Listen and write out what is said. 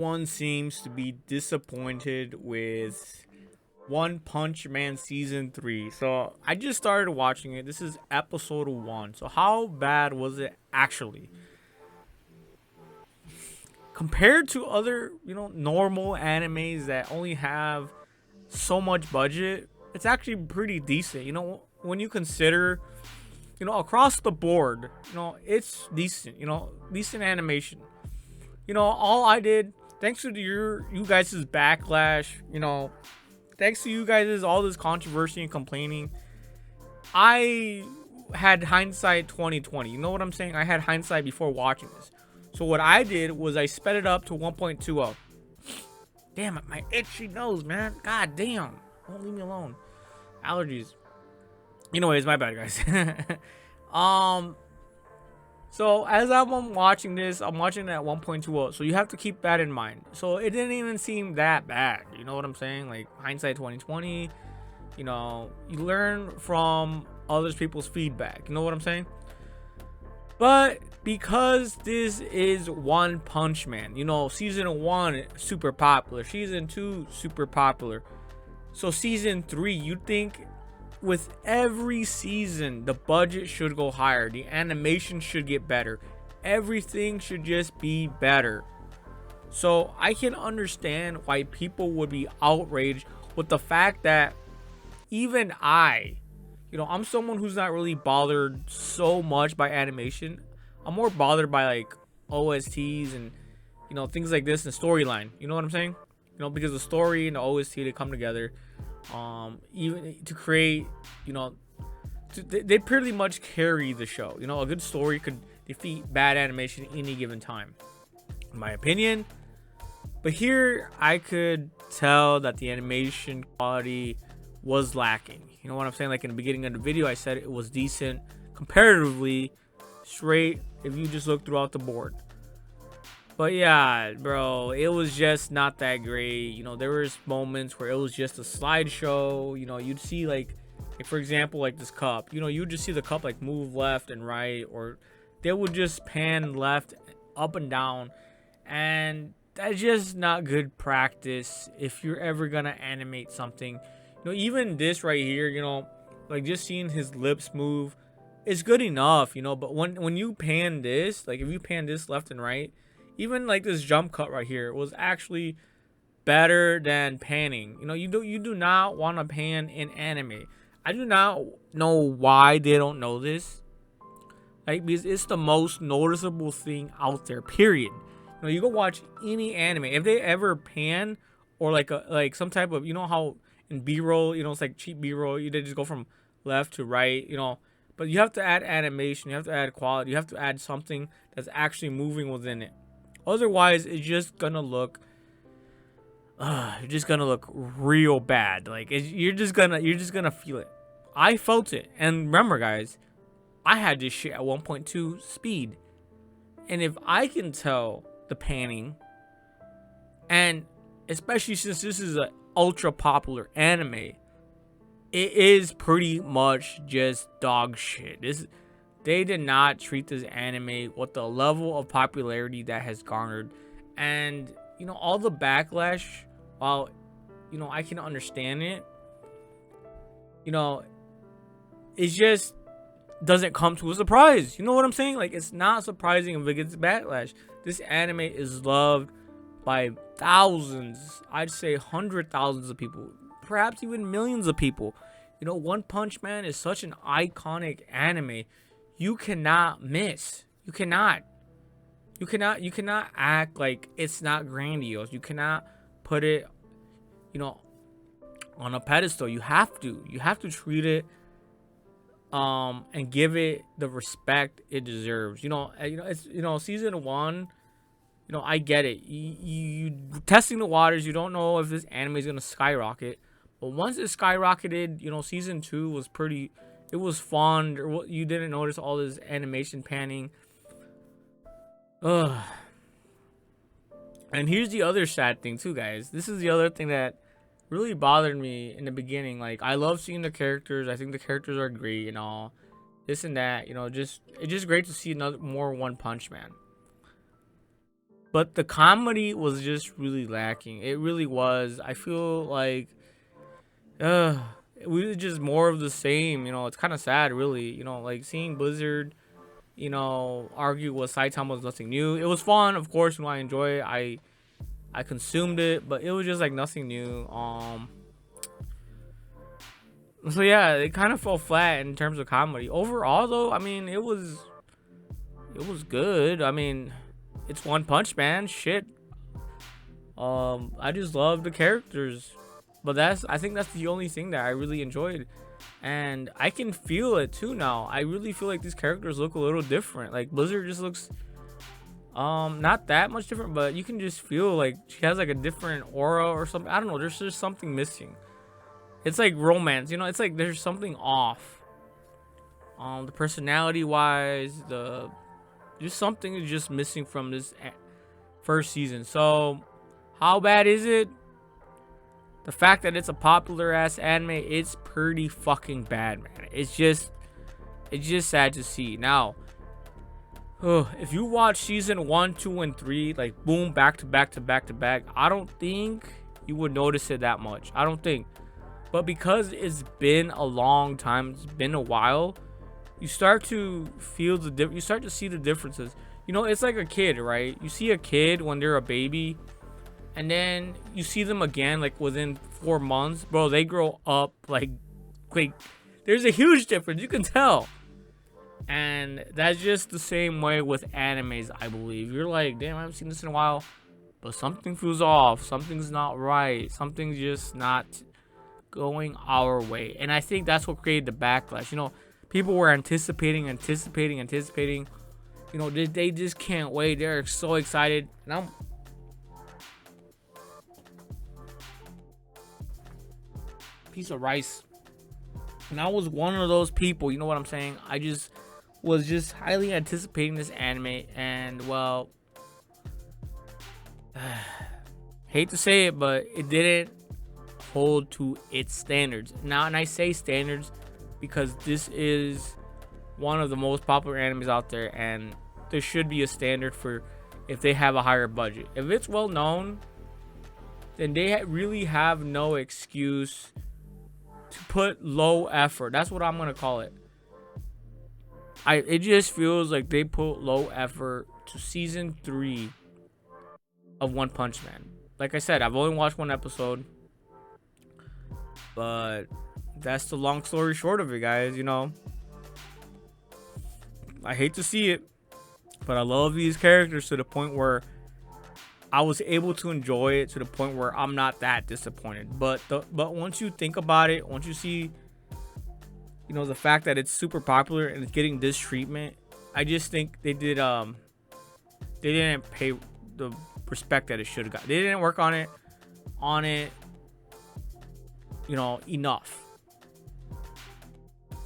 One seems to be disappointed with One Punch Man season 3. So I just started watching it. This is episode 1. So how bad was it actually? Compared to other, normal animes that only have so much budget, it's actually pretty decent. When you consider, across the board, it's decent, decent animation. All I did, thanks to you guys' backlash, thanks to you guys' all this controversy and complaining, I had hindsight 2020. You know what I'm saying? I had hindsight before watching this. So what I did was I sped it up to 1.20. Damn it, my itchy nose, man. God damn. Don't leave me alone. Allergies. Anyways, my bad, guys. um So as I'm watching this, I'm watching it at 1.20. So you have to keep that in mind. So it didn't even seem that bad. You know what I'm saying? Like hindsight 2020. You learn from others people's feedback. You know what I'm saying? But because this is One Punch Man, season 1 super popular, season 2 super popular. So season 3, you think with every season the budget should go higher, the animation should get better, everything should just be better. So I can understand why people would be outraged with the fact that even I'm someone who's not really bothered so much by animation. I'm more bothered by like OSTs and things like this and storyline. You know what I'm saying? Because the story and the OST, they come together even to create, they pretty much carry the show. A good story could defeat bad animation any given time, in my opinion. But here I could tell that the animation quality was lacking. You know what I'm saying? Like in the beginning of the video, I said it was decent comparatively, straight if you just look throughout the board. But yeah, bro, it was just not that great. There was moments where it was just a slideshow. You'd see like for example, like this cup. You'd just see the cup like move left and right, or they would just pan left, up and down, and that's just not good practice if you're ever gonna animate something. Even this right here, like just seeing his lips move is good enough, but when you pan this, like if you pan this left and right, even like this jump cut right here was actually better than panning. You do not want to pan in anime. I do not know why they don't know this. Like, because it's the most noticeable thing out there, period. You go watch any anime, if they ever pan or like some type of, how in B-roll, it's like cheap B-roll, they just go from left to right, but you have to add animation, you have to add quality, you have to add something that's actually moving within it. Otherwise, it's just gonna look real bad. Like you're just gonna feel it. I felt it, and remember, guys, I had this shit at 1.2 speed, and if I can tell the panning, and especially since this is an ultra popular anime, it is pretty much just dog shit. They did not treat this anime with the level of popularity that has garnered, and all the backlash. While I can understand it, it just doesn't come to a surprise. You know what I'm saying? Like, it's not surprising if it gets backlash. This anime is loved by thousands, I'd say 100,000s of people, perhaps even millions of people. One Punch Man is such an iconic anime. You cannot miss. You cannot act like it's not grandiose. You cannot put it, on a pedestal. You have to treat it and give it the respect it deserves. It's season 1. I get it. You testing the waters. You don't know if this anime is gonna skyrocket, but once it skyrocketed, season 2 was pretty. It was fun. You didn't notice all this animation panning. Ugh. And here's the other sad thing too, guys. This is the other thing that really bothered me in the beginning. Like, I love seeing the characters. I think the characters are great and all. This and that, it's just great to see another more One Punch Man. but the comedy was just really lacking. It really was. I feel like uh it was just more of the same. It's kind of sad, really. Like seeing Blizzard, argue with Saitama was nothing new. It was fun, of course. I enjoy it. I consumed it, but it was just like nothing new. So yeah, it kind of fell flat in terms of comedy. Overall, though, I mean, it was good. I mean, it's One Punch Man. Shit. I just love the characters, but I think that's the only thing that I really enjoyed, and I can feel it too now. I really feel like these characters look a little different. Like Blizzard just looks not that much different, but you can just feel like she has like a different aura or something. I don't know. There's just something missing. It's like romance, it's like there's something off. The personality wise, the just something is just missing from this first season. So how bad is it? The fact that it's a popular ass anime, it's pretty fucking bad, man. It's just sad to see. Now, if you watch season 1, 2, and 3, like boom, back to back to back to back, I don't think you would notice it that much. I don't think. But because it's been a long time, it's been a while, you start to feel you start to see the differences. It's like a kid, right? You see a kid when they're a baby, and then you see them again like within 4 months, bro. They grow up like there's a huge difference. You can tell. And that's just the same way with animes, I believe. You're like, damn, I haven't seen this in a while, but something feels off. Something's not right. Something's just not going our way. And I think that's what created the backlash. People were anticipating. They just can't wait. They're so excited. And I'm piece of rice. And I was one of those people, you know what I'm saying? I just was just highly anticipating this anime, and well, hate to say it, but it didn't hold to its standards. Now, and I say standards because this is one of the most popular animes out there, and there should be a standard for if they have a higher budget. If it's well known, then they really have no excuse to put low effort. That's what I'm gonna call it. It just feels like they put low effort to season 3 of One Punch Man. Like I said, I've only watched one episode, but that's the long story short of it, guys. I hate to see it, but I love these characters to the point where I was able to enjoy it, to the point where I'm not that disappointed. But once you think about it, once you see, the fact that it's super popular and it's getting this treatment, I just think they didn't pay the respect that it should have got. They didn't work on it enough.